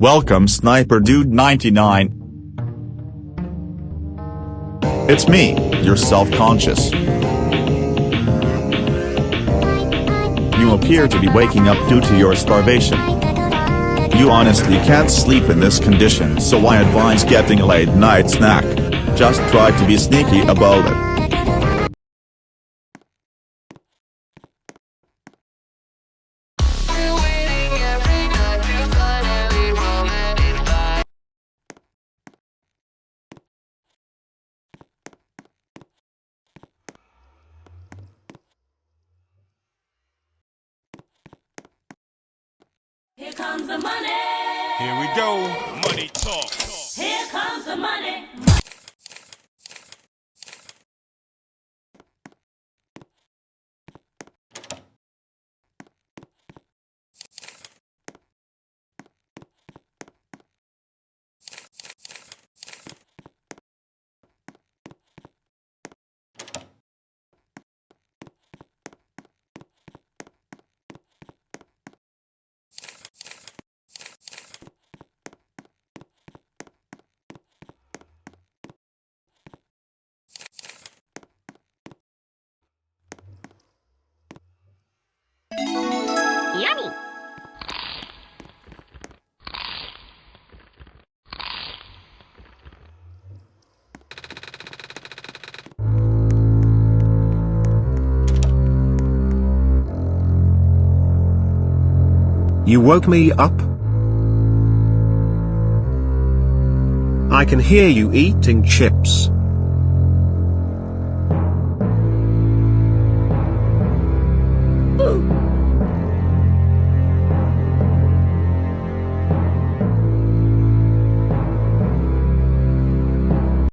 Welcome Sniper Dude 99. It's me, you're self-conscious. You appear to be waking up due to your starvation. You honestly can't sleep in this condition, so I advise getting a late night snack. Just try to be sneaky about it. Here comes the money. Here we go. Money talk. Here comes the money. Yummy! You woke me up? I can hear you eating chips.